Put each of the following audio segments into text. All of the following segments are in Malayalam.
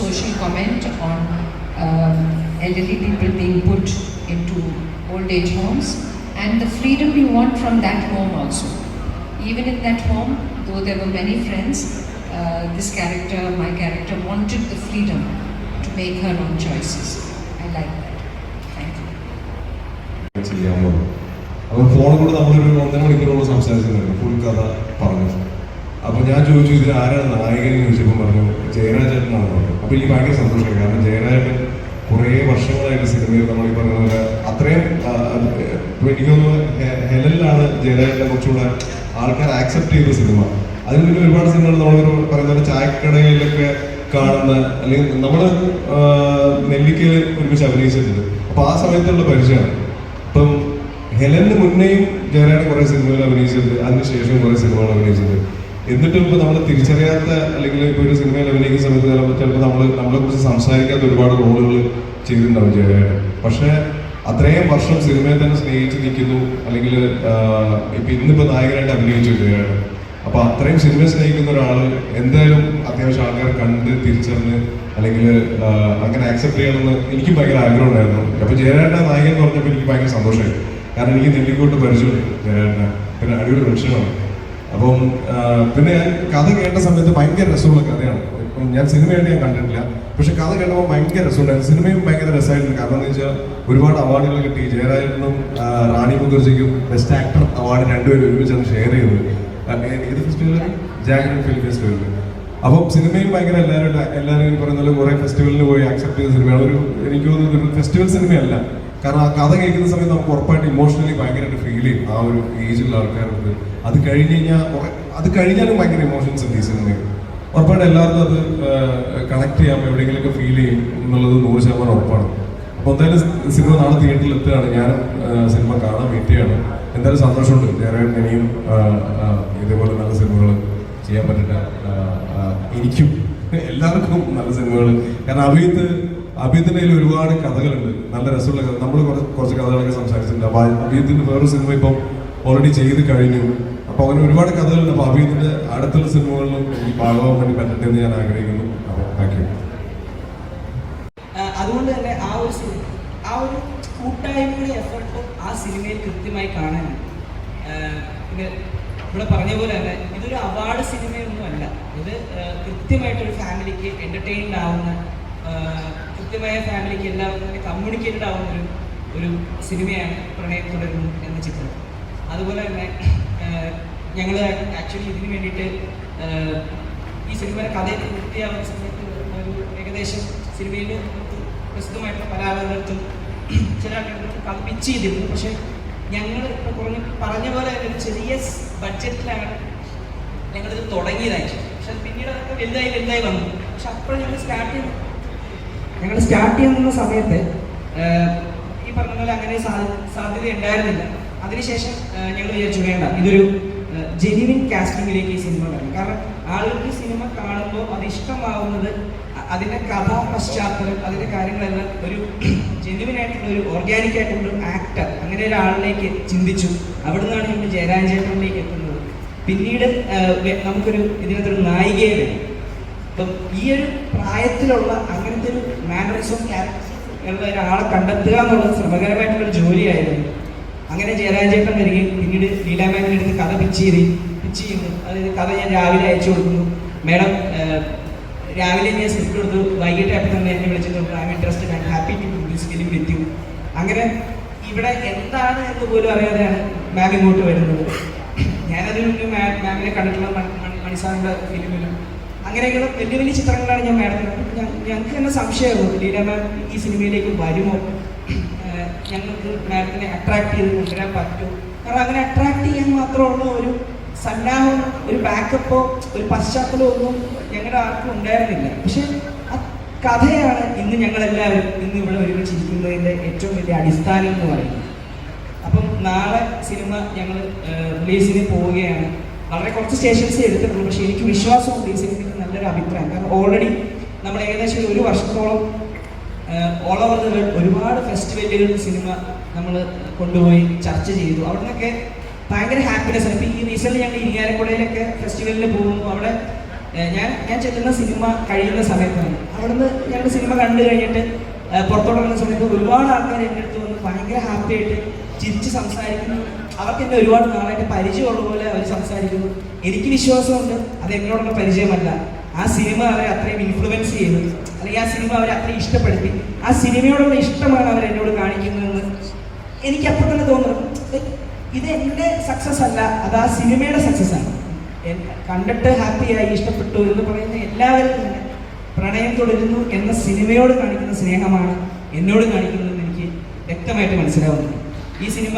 social comment on elderly people being put into old age homes, and the freedom we want from that home also. Even in that home, though there were many friends, this character, my character, wanted the freedom to make her own choices. I like that. Thank you. അപ്പോൾ ഫോണിൽ കൂടെ നമ്മളൊരു 1.5 മണിക്കൂറോളം സംസാരിച്ചിട്ടുണ്ടായിരുന്നു, ഫുൾ കഥ പറഞ്ഞു. അപ്പോൾ ഞാൻ ചോദിച്ചു ഇതിൽ ആരാണ് നായകൻ എന്ന് ചോദിച്ചപ്പോൾ പറഞ്ഞു ജയരാജേട്ടനാണ് പറഞ്ഞു. അപ്പോൾ എനിക്ക് ഭയങ്കര സന്തോഷമായി, കാരണം ജയരാജേട്ടൻ കുറേ വർഷങ്ങളായിട്ട് സിനിമയിൽ നമ്മൾ ഈ പറഞ്ഞ പോലെ അത്രയും എനിക്ക് തോന്നുന്നു ഹെലനിലാണ് ജയരാജേട്ടനെ കുറച്ചുകൂടെ ആൾക്കാർ ആക്സെപ്റ്റ് ചെയ്ത സിനിമ. അതിന് പിന്നെ ഒരുപാട് സിനിമകൾ നമ്മളൊരു പറയുന്ന പോലെ ചായക്കടയിലൊക്കെ കാണുന്ന, അല്ലെങ്കിൽ നമ്മൾ നെല്ലിക്കയിൽ ഒരുമിച്ച് അഭിനയിച്ചിട്ടുണ്ട്. അപ്പോൾ ആ സമയത്തുള്ള പരിചയമാണ്. ഇപ്പം ഹെലന് മുന്നേയും ജയരാജൻ കുറേ സിനിമകൾ അഭിനയിച്ചിട്ടുണ്ട്, അതിനുശേഷം കുറേ സിനിമകൾ അഭിനയിച്ചിട്ടുണ്ട്. എന്നിട്ടും ഇപ്പോൾ നമ്മൾ തിരിച്ചറിയാത്ത, അല്ലെങ്കിൽ ഇപ്പോൾ ഒരു സിനിമയിൽ അഭിനയിക്കുന്ന സമയത്ത് ചിലപ്പോൾ നമ്മളെക്കുറിച്ച് സംസാരിക്കാത്ത ഒരുപാട് റോളുകൾ ചെയ്തിട്ടുണ്ടാവും ജയരാജൻ. പക്ഷേ അത്രയും വർഷം സിനിമയെ തന്നെ സ്നേഹിച്ച് നിൽക്കുന്നു, അല്ലെങ്കിൽ ഇപ്പം ഇന്നിപ്പോൾ നായകനായിട്ട് അഭിനയിച്ചു ജയരാജൻ. അപ്പോൾ അത്രയും സിനിമയെ സ്നേഹിക്കുന്ന ഒരാൾ എന്തായാലും അത്യാവശ്യം ആൾക്കാർ കണ്ട് തിരിച്ചറിഞ്ഞ് അല്ലെങ്കിൽ അങ്ങനെ ആക്സെപ്റ്റ് ചെയ്യണമെന്ന് എനിക്കും ഭയങ്കര ആഗ്രഹം ഉണ്ടായിരുന്നു. അപ്പോൾ ജയരാജൻ്റെ നായകൻ എന്ന് പറഞ്ഞപ്പോൾ എനിക്ക് ഭയങ്കര സന്തോഷമായി, കാരണം എനിക്ക് നെല്ലിക്കോട്ട് പരിചയമുണ്ട് ജയരാജനെ, പിന്നെ അടിപൊളി മനുഷ്യനാണ്. അപ്പം പിന്നെ ഞാൻ കഥ കേട്ട സമയത്ത് ഭയങ്കര രസമുള്ള കഥയാണ്. ഇപ്പം ഞാൻ സിനിമയായിട്ട് ഞാൻ കണ്ടിട്ടില്ല, പക്ഷെ കഥ കേട്ടപ്പോൾ ഭയങ്കര രസമുണ്ടായിരുന്നു. സിനിമയും ഭയങ്കര രസമായിരുന്നു, കാരണം എന്ന് വെച്ചാൽ ഒരുപാട് അവാർഡുകൾ കിട്ടി. ജയരാജനും റാണി മുഖർജിക്കും ബെസ്റ്റ് ആക്ടർ അവാർഡ് രണ്ടുപേരും ഒരുമിച്ചാണ് ഷെയർ ചെയ്തത്. ഏത് ഫെസ്റ്റിവലാണ്? ജാഗ്രൻ ഫിലിം ഫെസ്റ്റിവലിൽ. അപ്പം സിനിമയും ഭയങ്കര എല്ലാവരും പറയുന്ന പോലെ കുറേ ഫെസ്റ്റിവലിന് പോയി ആക്സെപ്റ്റ് ചെയ്ത സിനിമയാണ്. എനിക്ക് തോന്നുന്നത് ഒരു ഫെസ്റ്റിവൽ സിനിമയല്ല, കാരണം ആ കഥ കേൾക്കുന്ന സമയത്ത് നമുക്ക് ഉറപ്പായിട്ട് ഇമോഷണലി ഭയങ്കരമായിട്ട് ഫീൽ ചെയ്യും. ആ ഒരു ഏജിലുള്ള ആൾക്കാർക്ക് അത് കഴിഞ്ഞാലും ഭയങ്കര ഇമോഷൻസ് ഉണ്ട് ഈ സിനിമയിൽ. ഉറപ്പായിട്ട് എല്ലാവർക്കും അത് കണക്ട് ചെയ്യാം, എവിടെയെങ്കിലുമൊക്കെ ഫീൽ ചെയ്യും എന്നുള്ളത് 100% ഉറപ്പാണ്. അപ്പോൾ എന്തായാലും സിനിമ നാളെ തിയേറ്ററിൽ എത്തുകയാണ്. ഞാനും സിനിമ കാണാൻ വെയിറ്റ് ചെയ്യാണ്. എന്തായാലും സന്തോഷമുണ്ട് ജയരാജൻ ഇനിയും ഇതേപോലെ നല്ല സിനിമകൾ ചെയ്യാൻ പറ്റില്ല. എനിക്കും എല്ലാവർക്കും നല്ല സിനിമകൾ, കാരണം അഭിയത്തിൻ്റെ കയ്യിൽ ഒരുപാട് കഥകളുണ്ട്, നല്ല രസമുള്ള കഥ. നമ്മൾ കുറച്ച് കഥകളൊക്കെ സംസാരിച്ചിട്ടുണ്ട്. അപ്പോൾ അഭിയത്തിൻ്റെ വേറൊരു സിനിമ ഇപ്പം ഓൾറെഡി ചെയ്ത് കഴിഞ്ഞു. അപ്പോൾ അങ്ങനെ ഒരുപാട് കഥകളുണ്ട്. അപ്പോൾ അഭിയത്തിൻ്റെ അടുത്തുള്ള സിനിമകളിലും എനിക്ക് ഭാഗമാകാൻ വേണ്ടി പറ്റട്ടെ എന്ന് ഞാൻ ആഗ്രഹിക്കുന്നു. Thank you. അതുകൊണ്ട് തന്നെ ആ ഒരു കൂട്ടായ്മയുടെ എഫർട്ട് ആ സിനിമയിൽ കൃത്യമായി കാണാനാണ്. ഇവിടെ പറഞ്ഞ പോലെ തന്നെ ഇതൊരു അവാർഡ് സിനിമയൊന്നും അല്ല. ഇത് കൃത്യമായിട്ടൊരു ഫാമിലിക്ക് എൻ്റർടൈൻഡ് ആവുന്ന, കൃത്യമായ ഫാമിലിക്ക് എല്ലാവർക്കും കമ്മ്യൂണിക്കേറ്റഡ് ആവുന്ന ഒരു സിനിമയാണ് പ്രണയം തുടരുന്നു എന്ന ചിത്രം. അതുപോലെ തന്നെ ഞങ്ങൾ ആക്ച്വലി ഇതിന് വേണ്ടിയിട്ട് ഈ സിനിമയുടെ കഥയൊക്കെ പൂർത്തിയാവുന്ന സമയത്ത് ഒരു ഏകദേശം സിനിമയിൽ പ്രസിദ്ധമായിട്ടുള്ള പല ആളുകൾക്കും ചില ആളുകൾക്ക് കഥ പിച്ച് ചെയ്തിരുന്നു. പക്ഷേ ഞങ്ങൾ ഇപ്പോൾ പറഞ്ഞ പോലെ ഒരു ചെറിയ ബഡ്ജറ്റിലാണ് ഞങ്ങളിത് തുടങ്ങിയതായിട്ട്. പക്ഷെ പിന്നീട് അതൊക്കെ വലുതായി വന്നു. പക്ഷെ അപ്പോഴും ഞങ്ങൾ സ്റ്റാർട്ട് ചെയ്യുന്ന സമയത്ത് ഈ പറഞ്ഞ പോലെ അങ്ങനെ സാധ്യത ഉണ്ടായിരുന്നില്ല. അതിനുശേഷം ഞങ്ങൾ വിചാരിച്ചു വേണ്ട, ഇതൊരു ജെന്യുവിൻ കാസ്റ്റിങ്ങിലേക്ക് ഈ സിനിമ വരണം. കാരണം ആളുകൾക്ക് ഈ സിനിമ കാണുമ്പോൾ അത് ഇഷ്ടമാവുന്നത് അതിൻ്റെ കഥ പശ്ചാത്തലം, അതിൻ്റെ കാര്യങ്ങളെല്ലാം ഒരു ജെന്യുവിൻ ആയിട്ടുള്ള ഒരു ഓർഗാനിക് ആയിട്ടുള്ള ഒരു ആക്ടർ, അങ്ങനെ ഒരാളിലേക്ക് ചിന്തിച്ചു. അവിടെ നിന്നാണ് ഞങ്ങൾ ജയരാജൻ ചേട്ടനിലേക്ക് എത്തുന്നത്. പിന്നീട് നമുക്കൊരു ഇതിനകത്തൊരു നായികയെ വരും. അപ്പം ഈ ഒരു പ്രായത്തിലുള്ള അങ്ങനത്തെ ഒരു മാനറിസം ക്യാരക്ടേഴ്സ് ഉള്ള ഒരാളെ കണ്ടെത്തുക എന്നുള്ളത് ശ്രമകരമായിട്ടുള്ളൊരു ജോലിയായിരുന്നു. അങ്ങനെ ജയരാജൻ ചേട്ടൻ വരികയും പിന്നീട് ലീലാമാമിൻ്റെ അടുത്ത് കഥ പിച്ച് ചെയ്യുന്നു. അതായത് കഥ ഞാൻ രാവിലെ അയച്ചു കൊടുക്കുന്നു. മാഡം രാവിലെ ഞാൻ സ്ക്രിപ്റ്റ് കൊടുത്തു, വൈകിട്ടായപ്പോൾ തന്നെ എന്നെ വിളിച്ചിട്ട് I am interested and happy to do this film with you. അങ്ങനെ ഇവിടെ എന്താണ് എന്ന് പോലും അറിയാതെയാണ് മാം ഇങ്ങോട്ട് വരുന്നത്. ഞാനതിന് മുന്നേ മാമിനെ കണ്ടിട്ടുള്ള മണിസാറിൻ്റെ ഫിലിമിലും അങ്ങനെയൊക്കെയുള്ള വലിയ വലിയ ചിത്രങ്ങളാണ് ഞാൻ മാഡത്തിന്. ഞങ്ങൾക്ക് തന്നെ സംശയമായിരുന്നു ലീല മാം ഈ സിനിമയിലേക്ക് വരുമോ, ഞങ്ങൾക്ക് മാഡത്തിനെ അട്രാക്ട് ചെയ്ത് കൊണ്ടുവരാൻ പറ്റുമോ. കാരണം അങ്ങനെ അട്രാക്ട് ചെയ്യാൻ മാത്രമുള്ള ഒരു സന്നാഹം, ഒരു ബാക്കപ്പോ, ഒരു പശ്ചാത്തലമോ ഒന്നും ഞങ്ങളുടെ ആർക്കും ഉണ്ടായിരുന്നില്ല. പക്ഷെ ആ കഥയാണ് ഇന്ന് ഞങ്ങളെല്ലാവരും ഇന്ന് ഇവിടെ ഒരുമിച്ചിരിക്കുന്നതിൻ്റെ ഏറ്റവും വലിയ അടിസ്ഥാനം എന്ന് പറയുന്നത്. അപ്പം നാളെ സിനിമ ഞങ്ങൾ റിലീസിന് പോവുകയാണ്. വളരെ കുറച്ച് സ്റ്റേഷൻസ് എടുത്തിട്ടുള്ളൂ, പക്ഷേ എനിക്ക് വിശ്വാസമുണ്ട് ഈ സിനിമയ്ക്ക് നല്ലൊരു അഭിപ്രായം. കാരണം ഓൾറെഡി നമ്മൾ ഏകദേശം 1 വർഷത്തോളം ഓൾ ഓവർ ദ വേൾഡ് ഒരുപാട് ഫെസ്റ്റിവലുകൾ സിനിമ നമ്മൾ കൊണ്ടുപോയി ചർച്ച ചെയ്തു. അവിടെ നിന്നൊക്കെ ഭയങ്കര ഹാപ്പിനെസ് ആണ്. ഇപ്പോൾ ഈ റീസെൻ്റ് ഞങ്ങൾ ഇരിങ്ങാലക്കുടയിലൊക്കെ ഫെസ്റ്റിവലിൽ പോകുമ്പോൾ അവിടെ ഞാൻ ചെല്ലുന്ന സിനിമ കഴിയുന്ന സമയത്താണ്. അവിടുന്ന് ഞങ്ങൾ സിനിമ കണ്ടു കഴിഞ്ഞിട്ട് പുറത്തോട്ടിറങ്ങുന്ന സമയത്ത് ഒരുപാട് ആൾക്കാർ എൻ്റെ അടുത്ത് വന്ന് ഭയങ്കര ഹാപ്പി ആയിട്ട് ചിരിച്ച് സംസാരിക്കുന്നു. അവർക്ക് എന്നെ ഒരുപാട് നാളായിട്ട് പരിചയമുള്ള പോലെ അവർ സംസാരിക്കുന്നു. എനിക്ക് വിശ്വാസമുണ്ട് അത് എന്നോടുള്ള പരിചയമല്ല, ആ സിനിമ അവരെ അത്രയും ഇൻഫ്ലുവൻസ് ചെയ്തു, അല്ലെങ്കിൽ ആ സിനിമ അവരെ അത്രയും ഇഷ്ടപ്പെടുത്തി, ആ സിനിമയോടുള്ള ഇഷ്ടമാണ് അവർ എന്നോട് കാണിക്കുന്നതെന്ന് എനിക്കപ്പോൾ തന്നെ തോന്നുന്നു. ഇത് എൻ്റെ സക്സസ് അല്ല, അത് ആ സിനിമയുടെ സക്സസ് ആണ്. കണ്ടിട്ട് ഹാപ്പിയായി ഇഷ്ടപ്പെട്ടു എന്ന് പറയുന്ന എല്ലാവരും തന്നെ പ്രണയം തുടരുന്നു എന്ന സിനിമയോട് കാണിക്കുന്ന സ്നേഹമാണ് എന്നോട് കാണിക്കുന്നതെന്ന് എനിക്ക് വ്യക്തമായിട്ട് മനസ്സിലാവുന്നുണ്ട്. ഈ സിനിമ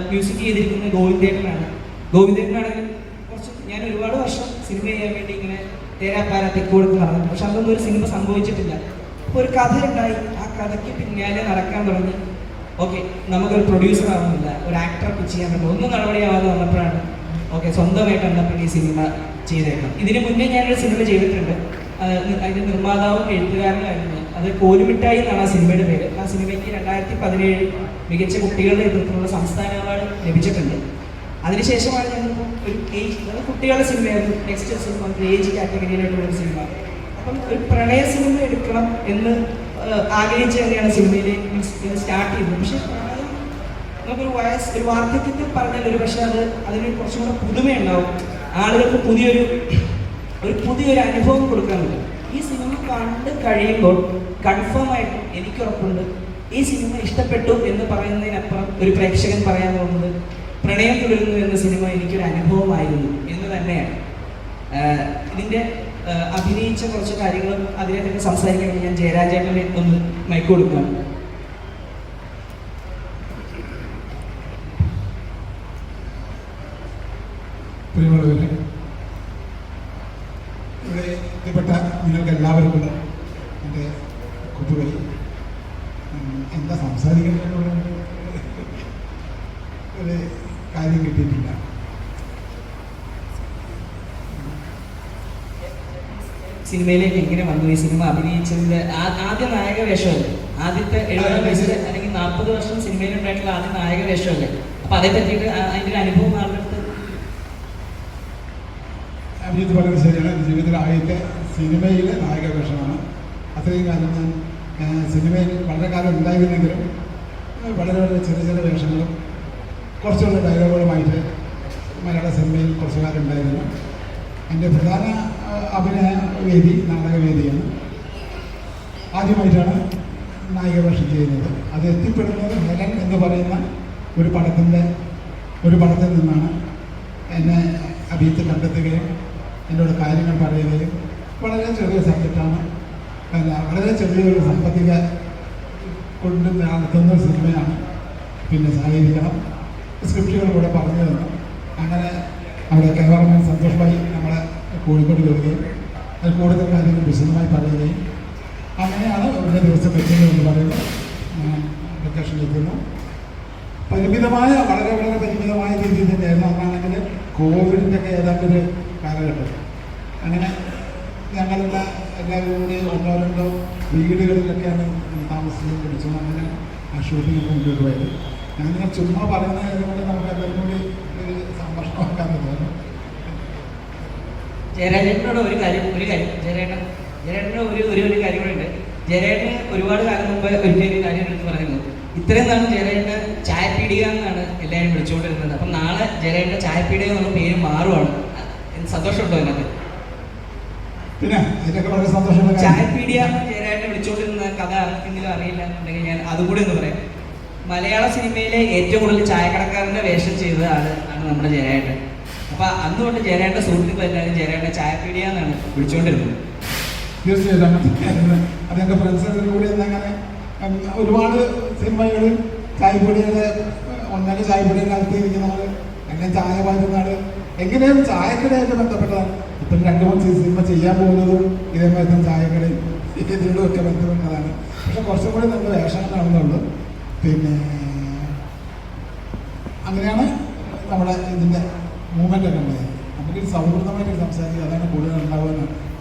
മ്യൂസിക് ചെയ്തിരിക്കുന്നത് ഗോവിന്ദേട്ടനാണ്. ഗോവിന്ദേട്ടനാണെങ്കിൽ ഞാൻ ഒരുപാട് വർഷം സിനിമ ചെയ്യാൻ വേണ്ടി ഇങ്ങനെ തേരാപ്പാര തെക്കോടുത്ത് നടന്നു, പക്ഷെ അതൊന്നും ഒരു സിനിമ സംഭവിച്ചിട്ടില്ല. അപ്പോൾ ഒരു കഥ ഉണ്ടായി, ആ കഥയ്ക്ക് പിന്നാലെ നടക്കാൻ തുടങ്ങി. ഓക്കെ, നമുക്കൊരു പ്രൊഡ്യൂസർ ആവുന്നില്ല, ഒരു ആക്ടറെ പിച്ച് ചെയ്യാൻ പറ്റും, ഒന്നും നടപടിയാവാതെ വന്നപ്പോഴാണ് ഓക്കെ സ്വന്തമായിട്ട് എന്നാൽ ഈ സിനിമ ചെയ്തേക്കാം. ഇതിന് മുന്നേ ഞാനൊരു സിനിമ ചെയ്തിട്ടുണ്ട്, അതിൻ്റെ നിർമ്മാതാവും എഴുത്തുകാരനായിരുന്നു. അത് കോലുമിഠായി എന്നാണ് ആ സിനിമയുടെ പേര്. ആ സിനിമയ്ക്ക് 2017 മികച്ച കുട്ടികളുടെ നേതൃത്വത്തിലുള്ള സംസ്ഥാന അവാർഡ് ലഭിച്ചിട്ടുണ്ട്. അതിനുശേഷമാണ് ഞങ്ങളിപ്പോൾ ഒരു ഏജ്, അതായത് കുട്ടികളുടെ സിനിമയായിരുന്നു നെക്സ്റ്റ് സിനിമ, ഏജ് കാറ്റഗറിയിലായിട്ടുള്ള ഒരു സിനിമ. അപ്പം ഒരു പ്രണയ സിനിമ എടുക്കണം എന്ന് ആഗ്രഹിച്ച് തന്നെയാണ് സിനിമയിൽ സ്റ്റാർട്ട് ചെയ്തത്. പക്ഷേ പ്രണയം നമുക്കൊരു ഒരു വാർദ്ധക്യത്തിൽ പറഞ്ഞാൽ ഒരു പക്ഷേ അതിന് കുറച്ചും കൂടെ പുതുമയുണ്ടാവും, ആളുകൾക്ക് പുതിയൊരു അനുഭവം കൊടുക്കാനുണ്ട്. ഈ സിനിമ കണ്ട് കഴിയുമ്പോൾ കൺഫേം ആയിട്ടും എനിക്ക് ഉറപ്പുണ്ട് ഈ സിനിമ ഇഷ്ടപ്പെട്ടു എന്ന് പറയുന്നതിനപ്പുറം ഒരു പ്രേക്ഷകൻ പറയാൻ പോകുന്നത് പ്രണയം തുടരുന്നു എന്ന സിനിമ എനിക്കൊരു അനുഭവമായിരുന്നു എന്ന് തന്നെയാണ്. ഇതിൻ്റെ അഭിനയിച്ച കുറച്ച് കാര്യങ്ങളും അതിനെയൊക്കെ സംസാരിക്കാൻ വേണ്ടി ഞാൻ ജയരാജേട്ടനെ ഒന്ന് മൈക്ക് കൊടുക്കുകയാണ്. പ്രിയമുള്ളവരെ, ഇവിടെ എത്തിപ്പെട്ട നിങ്ങൾക്ക് എല്ലാവർക്കും എൻ്റെ കുത്തുകൾ എന്താ സംസാരിക്കേണ്ടത് ഒരു കാര്യം കിട്ടിയിട്ടില്ല. സിനിമയിലേക്ക് എങ്ങനെ വന്നു? ഈ സിനിമ അഭിനയിച്ചതിൻ്റെ ആദ്യ നായക വേഷമല്ലേ? ആദ്യത്തെ 70 വയസ്സിൽ അല്ലെങ്കിൽ 40 വർഷം സിനിമയിലുണ്ടായിട്ടുള്ള ആദ്യ നായക വേഷമല്ലേ? അപ്പം അതേ പറ്റിയിട്ട് അതിൻ്റെ ഒരു അനുഭവം ആളുടെ അഭിജിത്ത് പറയുന്നത് ശരിയാണ്. എൻ്റെ ജീവിതത്തിലെ ആദ്യത്തെ സിനിമയിലെ നായക വേഷമാണ്. അത്രയും കാലം ഞാൻ സിനിമയിൽ വളരെ കാലം ഉണ്ടായിരുന്നെങ്കിലും വളരെ വളരെ ചെറിയ വേഷങ്ങളും കുറച്ചുള്ള ഡയലോഗുകളുമായിട്ട് മലയാള സിനിമയിൽ കുറച്ചു കാലം ഉണ്ടായിരുന്നു. എൻ്റെ പ്രധാന അഭിനയ വേദി നാടകവേദിയാണ്. ആദ്യമായിട്ടാണ് നായിക വേഷം ചെയ്യുന്നത്. അത് എത്തിപ്പെടുന്നത് ഹെലൻ എന്ന് പറയുന്ന ഒരു പടത്തിൽ നിന്നാണ്. എന്നെ അഭിജിത്ത് കണ്ടെത്തുകയും എന്നോട് കാര്യങ്ങൾ പറയുകയും വളരെ ചെറിയ സബ്ജക്റ്റാണ്, വളരെ ചെറിയൊരു സാമ്പത്തിക കൊണ്ട് നടത്തുന്ന ഒരു സിനിമയാണ്, പിന്നെ സഹകരിക്കണം, സ്ക്രിപ്റ്റുകൾ കൂടെ പറഞ്ഞു തന്നു. അങ്ങനെ അവിടെ ക്യാമറമാൻ സന്തോഷ് ഭായി നമ്മളെ കോഴിക്കോട് വരികയും അത് കൂടുതൽ കാര്യങ്ങൾ വിശദമായി പറയുകയും അങ്ങനെയാണ് ഒരു ദിവസം എത്തുന്നത് എന്ന് പറയുന്നത്. ഞാൻ ലൊക്കേഷനിലെത്തുന്നു. വളരെ വളരെ പരിമിതമായ രീതിയിൽ തന്നെയായിരുന്നു. അന്നാണെങ്കിൽ കോവിഡിൻ്റെ ഒക്കെ ഏതാണ്ടൊരു കാലഘട്ടം. അങ്ങനെ ഞങ്ങളുടെ എല്ലാവരും കൂടി ഒന്നോ രണ്ടോ വീടുകളിലൊക്കെയാണ് താമസിച്ച് പിടിച്ചു. അങ്ങനെ ആ ഷൂട്ടിംഗ് മുന്നോട്ട് പോയത്. ഞാൻ ചുമ്മാ പറയുന്ന കൊണ്ട് നമുക്ക് എല്ലാവരും കൂടി ഒരു സംഭാഷണമാക്കാൻ തോന്നുന്നു. ജയരാജേട്ടനോട് ഒരു കാര്യം ജയരാജേട്ടന് ഒരു കാര്യം കൂടെ ഉണ്ട്. ജയരാജന് ഒരുപാട് കാലം മുമ്പ് ഒരിക്കലും കാര്യം എടുത്ത് പറയുന്നു, ഇത്രയും നാളും ജയരാജന് ചായപ്പീടിക എന്നാണ് എല്ലാവരും വിളിച്ചുകൊണ്ടിരുന്നത്. അപ്പം നാളെ ജയരാജന്റെ ചായപ്പീടിക എന്നുള്ള പേര് മാറുവാണ്. സന്തോഷമുണ്ടോ അതിനകത്ത്? പിന്നെ ഇതിനൊക്കെ വളരെ സന്തോഷമുള്ള ചായപ്പീടിയ ജയരാജനെ വിളിച്ചുകൊണ്ടിരുന്ന കഥ ആർക്കെങ്കിലും അറിയില്ല എന്നുണ്ടെങ്കിൽ ഞാൻ അതുകൂടി ഒന്ന് പറയാം. മലയാള സിനിമയിലെ ഏറ്റവും കൂടുതൽ ചായക്കടക്കാരൻ്റെ വേഷം ചെയ്ത ആണ് നമ്മുടെ ജയരാജൻ. അപ്പം അന്ന് തൊട്ട് ജയരാജന്റെ സുഹൃത്തുക്കൾ എല്ലാവരും ജയരാജന്റെ ചായപ്പീടിയ എന്നാണ് വിളിച്ചുകൊണ്ടിരുന്നത്. തീർച്ചയായിട്ടും അതെൻ്റെ ഫ്രണ്ട്സിൻ്റെ കൂടെ അങ്ങനെ ഒരുപാട് സിനിമകളിൽ ചായപ്പൊടിയുടെ ഒന്നര ചായപ്പൊടിയുടെ അകത്തിരിക്കുന്നവർ എങ്ങനെ ചായ പാരുന്നാൾ എങ്ങനെയും ചായക്കടയായിട്ട് ബന്ധപ്പെട്ടതാണ്. ഇപ്പം 2-3 സിനിമ ചെയ്യാൻ പോകുന്നതും ഇതേമാതിരി ചായക്കടയും ഇതിനോടും ഒക്കെ ബന്ധപ്പെട്ടതാണ്. പക്ഷെ കുറച്ചും കൂടി നമ്മൾ വേഷങ്ങളാണെന്നുള്ളൂ. പിന്നെ അങ്ങനെയാണ് നമ്മുടെ ഇതിൻ്റെ മൂവ്മെൻ്റ് ഒക്കെ ഉണ്ടായത്. നമുക്കൊരു സൗഹൃദമായിട്ട് സംസാരിക്കുക, അതാണ് കൂടുതൽ ഉണ്ടാവുക.